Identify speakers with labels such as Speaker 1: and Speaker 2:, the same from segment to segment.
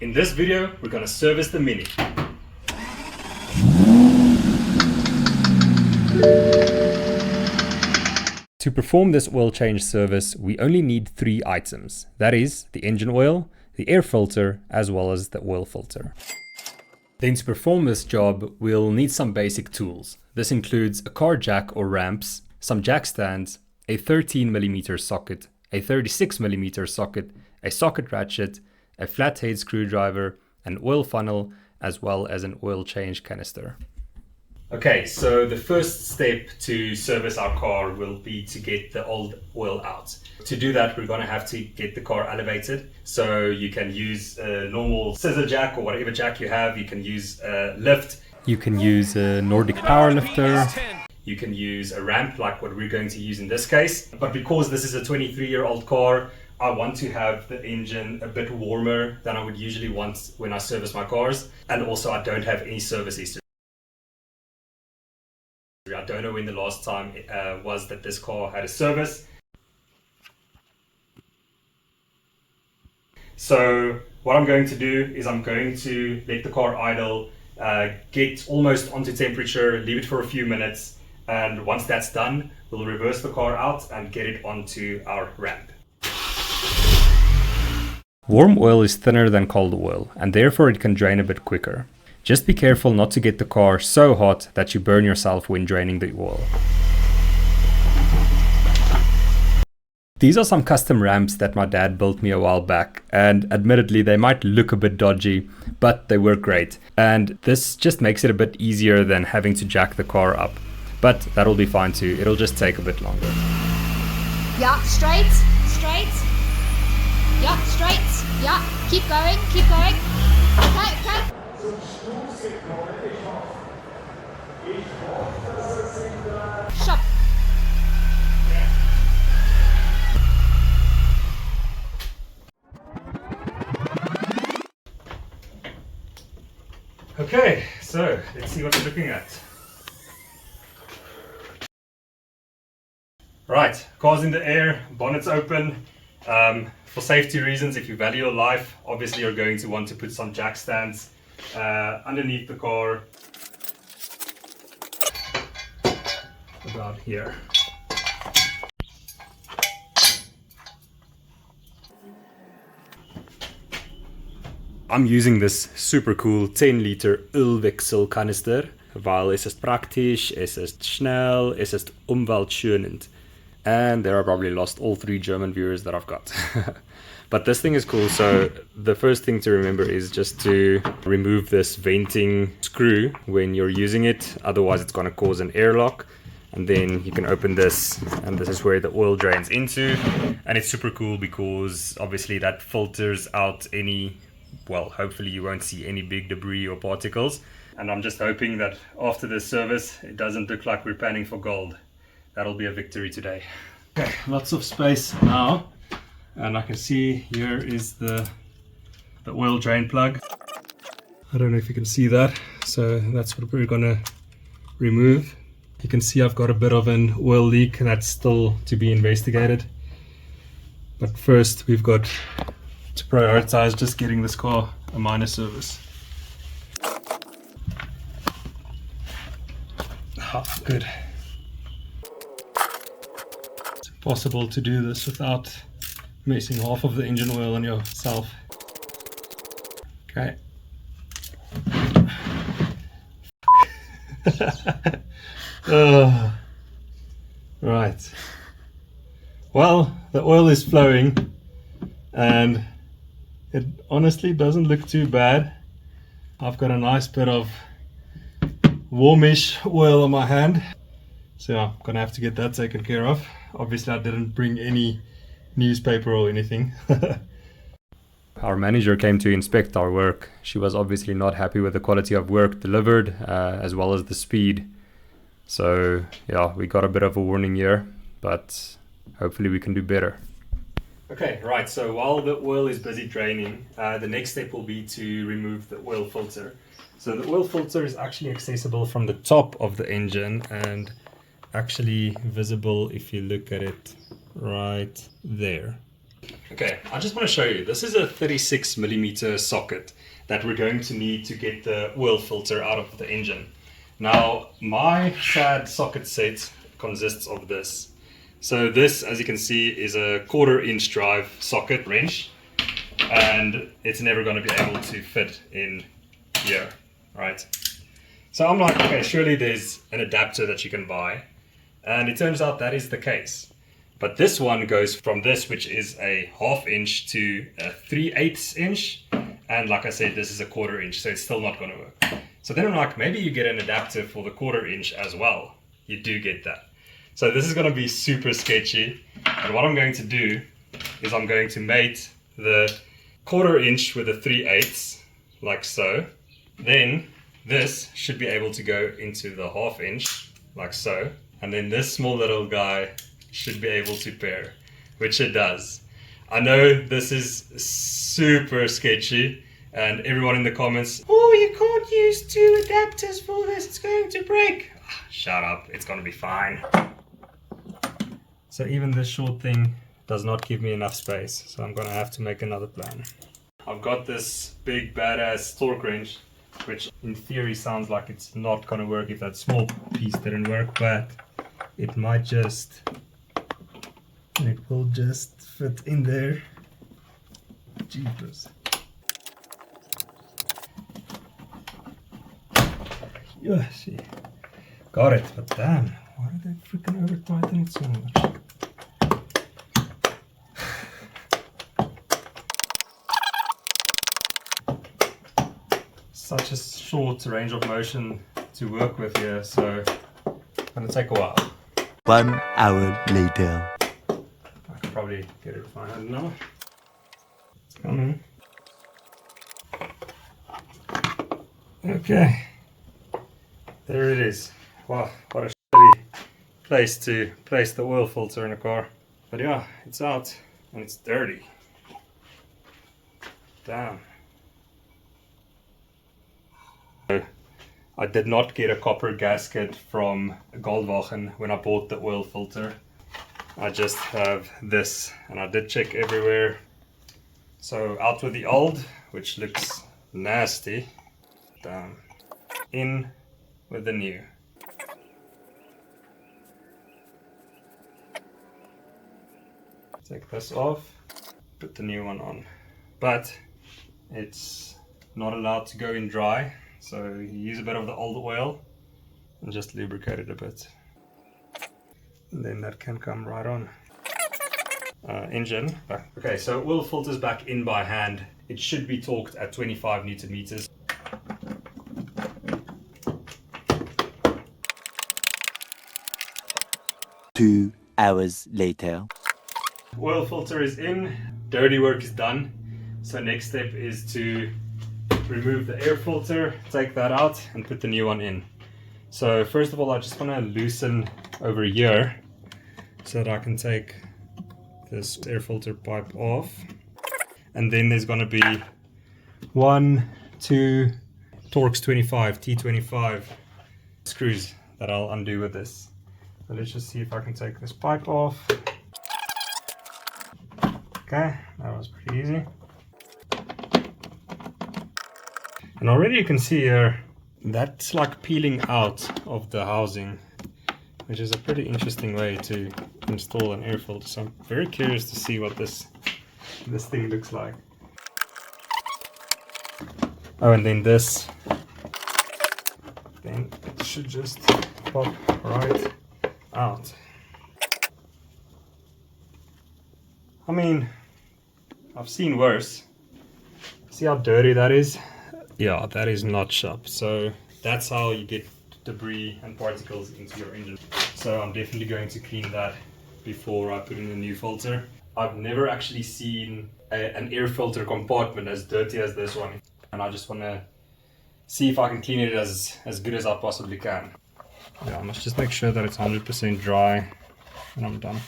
Speaker 1: In this video, we're going to service the Mini. To perform this oil change service, we only need 3 items. That is, the engine oil, the air filter, as well as the oil filter. Then to perform this job, we'll need some basic tools. This includes a car jack or ramps, some jack stands, a 13mm socket, a 36mm socket, a socket ratchet, a flathead screwdriver, an oil funnel, as well as an oil change canister. Okay, so the first step to service our car will be to get the old oil out. To do that, we're going to have to get the car elevated. So you can use a normal scissor jack or whatever jack you have. You can use a lift. You can use a Nordic power lifter. You can use a ramp like what we're going to use in this case. But because this is a 23-year-old car, I want to have the engine a bit warmer than I would usually want when I service my cars. And also I don't have any service history. I don't know when the last time was that this car had a service. So what I'm going to do is I'm going to let the car idle, get almost onto temperature, leave it for a few minutes, and once that's done, we'll reverse the car out and get it onto our ramp. Warm oil is thinner than cold oil, and therefore it can drain a bit quicker. Just be careful not to get the car so hot that you burn yourself when draining the oil. These are some custom ramps that my dad built me a while back, and admittedly they might look a bit dodgy, but they work great. And this just makes it a bit easier than having to jack the car up. But that'll be fine too, it'll just take a bit longer.
Speaker 2: Yeah, straight, straight. Yeah, straight. Yeah, keep going, keep going. Okay, okay. Shop.
Speaker 1: Okay, so let's see what we're looking at. Right, car's in the air, bonnet's open. For safety reasons, if you value your life, obviously you're going to want to put some jack stands underneath the car, about here. I'm using this super cool 10-liter Ölwechsel canister, weil es ist praktisch, es ist schnell, es ist umweltschonend. And there I probably lost all 3 German viewers that I've got. But this thing is cool, so the first thing to remember is just to remove this venting screw when you're using it, otherwise it's going to cause an airlock. And then you can open this, and this is where the oil drains into. And it's super cool because obviously that filters out any, well, hopefully you won't see any big debris or particles. And I'm just hoping that after this service, it doesn't look like we're panning for gold. That'll be a victory today. Okay, lots of space now. And I can see here is the oil drain plug. I don't know if you can see that. So that's what we're gonna remove. You can see I've got a bit of an oil leak that's still to be investigated. But first we've got to prioritize just getting this car a minor service. Oh, good. It's impossible to do this without messing half of the engine oil on yourself. Okay. Right. Well, the oil is flowing and it honestly doesn't look too bad. I've got a nice bit of warmish oil on my hand, so I'm gonna have to get that taken care of. Obviously I didn't bring any newspaper or anything. Our manager came to inspect our work. She was obviously not happy with the quality of work delivered, as well as the speed. So yeah, we got a bit of a warning here, but hopefully we can do better. Okay, right, so while the oil is busy draining, the next step will be to remove the oil filter. So the oil filter is actually accessible from the top of the engine and actually visible if you look at it right there. Okay, I just want to show you. This is a 36mm socket that we're going to need to get the oil filter out of the engine. Now, my sad socket set consists of this. So this, as you can see, is a 1/4-inch drive socket wrench, and it's never going to be able to fit in here, right? So I'm like, okay, surely there's an adapter that you can buy, and it turns out that is the case. But this one goes from this, which is a 1/2 inch, to a 3/8 inch, and like I said, this is a 1/4 inch, so it's still not going to work. So then I'm like, maybe you get an adapter for the 1/4 inch as well. You do get that. So this is going to be super sketchy, and what I'm going to do is I'm going to mate the 1/4 inch with a 3/8, like so. Then this should be able to go into the 1/2 inch, like so, and then this small little guy should be able to pair, which it does. I know this is super sketchy, and everyone in the comments, oh, you can't use 2 adapters for this, it's going to break. Shut up, it's gonna be fine. So even this short thing does not give me enough space, so I'm gonna have to make another plan. I've got this big badass torque wrench, which in theory sounds like it's not gonna work if that small piece didn't work, but it might just, it will just fit in there. Jeepers. Yeah, see. Got it, but damn, why did they freaking over tighten it so much? Such a short range of motion to work with here, so it's gonna take a while.
Speaker 3: 1 hour later.
Speaker 1: I could probably get it fine. I don't know. It's coming. Okay. There it is. Wow, what a shitty place to place the oil filter in a car. But yeah, it's out and it's dirty. Damn. I did not get a copper gasket from Goldwagen when I bought the oil filter. I just have this, and I did check everywhere. So out with the old, which looks nasty. Damn. In with the new. Take this off, put the new one on. But it's not allowed to go in dry, so you use a bit of the old oil and just lubricate it a bit. And then that can come right on. Engine back. Okay, so oil filter's back in by hand. It should be torqued at 25 Newton meters.
Speaker 3: Two hours later.
Speaker 1: Oil filter is in, dirty work is done. So next step is to remove the air filter, take that out and put the new one in. So first of all, I just want to loosen over here so that I can take this air filter pipe off. And then there's going to be 1, 2 Torx 25, T25 screws that I'll undo with this. So let's just see if I can take this pipe off. Okay, that was pretty easy. And already you can see here, that's like peeling out of the housing, which is a pretty interesting way to install an air filter. So I'm very curious to see what this thing looks like. Oh, and then this, then it should just pop right out. I mean, I've seen worse. See how dirty that is? Yeah, that is not sharp. So that's how you get debris and particles into your engine. So I'm definitely going to clean that before I put in a new filter. I've never actually seen an air filter compartment as dirty as this one. And I just want to see if I can clean it as good as I possibly can. Yeah, I must just make sure that it's 100% dry and I'm done.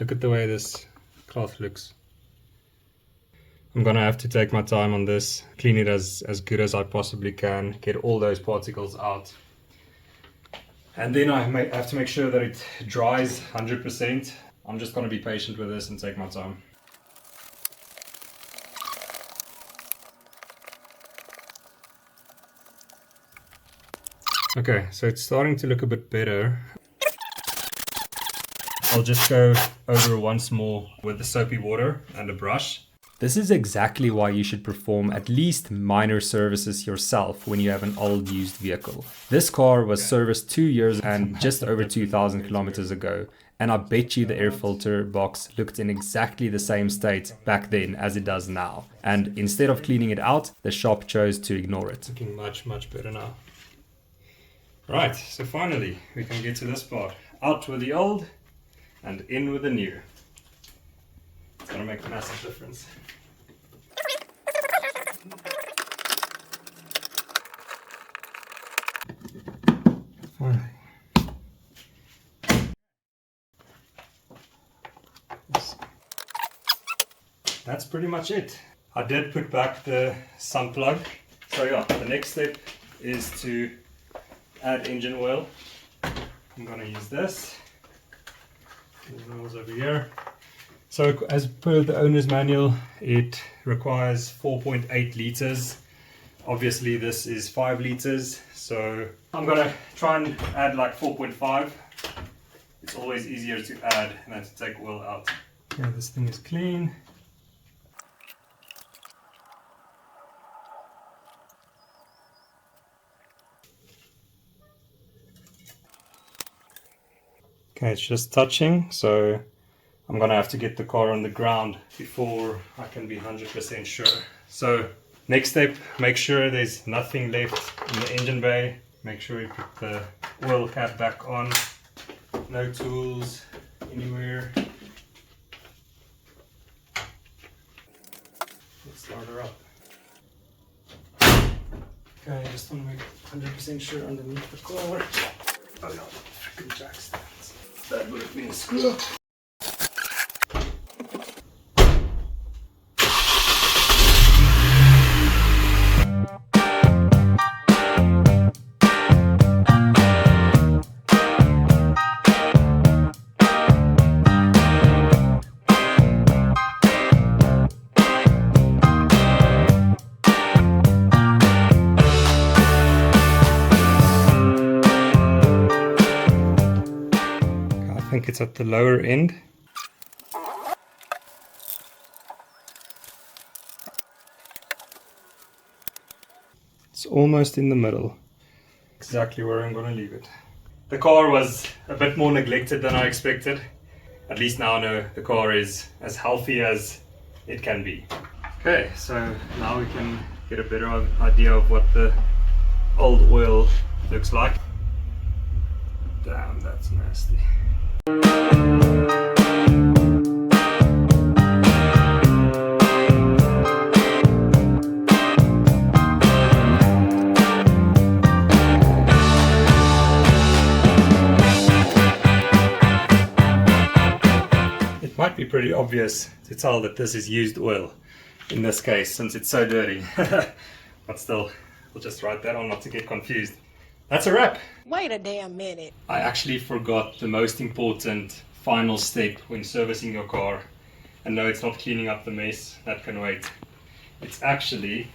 Speaker 1: Look at the way this cloth looks. I'm gonna have to take my time on this, clean it as good as I possibly can, get all those particles out. And then I have to make sure that it dries 100%. I'm just gonna be patient with this and take my time. Okay, so it's starting to look a bit better. I'll just go over once more with the soapy water and a brush. This is exactly why you should perform at least minor services yourself when you have an old used vehicle. This car was serviced 2 years and just over 2,000 kilometers ago, and I bet you the air filter box looked in exactly the same state back then as it does now. And instead of cleaning it out, the shop chose to ignore it. Looking much better now. Right, so finally we can get to this part. Out with the old and in with the new. It's gonna make a massive difference. Alright. That's pretty much it. I did put back the sun plug. So yeah, the next step is to add engine oil. I'm gonna use this. The oil's over here. So as per the owner's manual, it requires 4.8 liters. Obviously this is 5 liters, so I'm gonna try and add like 4.5. It's always easier to add than to take oil out. Okay, this thing is clean. Okay, it's just touching, so I'm gonna have to get the car on the ground before I can be 100% sure. So next step, make sure there's nothing left in the engine bay. Make sure you put the oil cap back on. No tools anywhere. Let's start her up. Okay, I just want to make 100% sure underneath the car. Oh no, freaking jack stands. That would have been a screw up. I think it's at the lower end. It's almost in the middle. Exactly where I'm going to leave it. The car was a bit more neglected than I expected. At least now I know the car is as healthy as it can be. Okay, so now we can get a better idea of what the old oil looks like. Damn, that's nasty. It might be pretty obvious to tell that this is used oil in this case, since it's so dirty. But still, we'll just write that on not to get confused. That's a wrap.
Speaker 4: Wait a damn minute.
Speaker 1: I actually forgot the most important final step when servicing your car. And no, it's not cleaning up the mess, that can wait. It's actually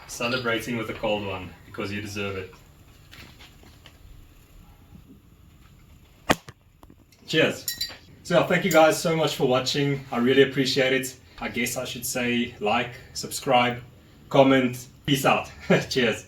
Speaker 1: celebrating with a cold one, because you deserve it. Cheers. So thank you guys so much for watching. I really appreciate it. I guess I should say like, subscribe, comment. Peace out. Cheers.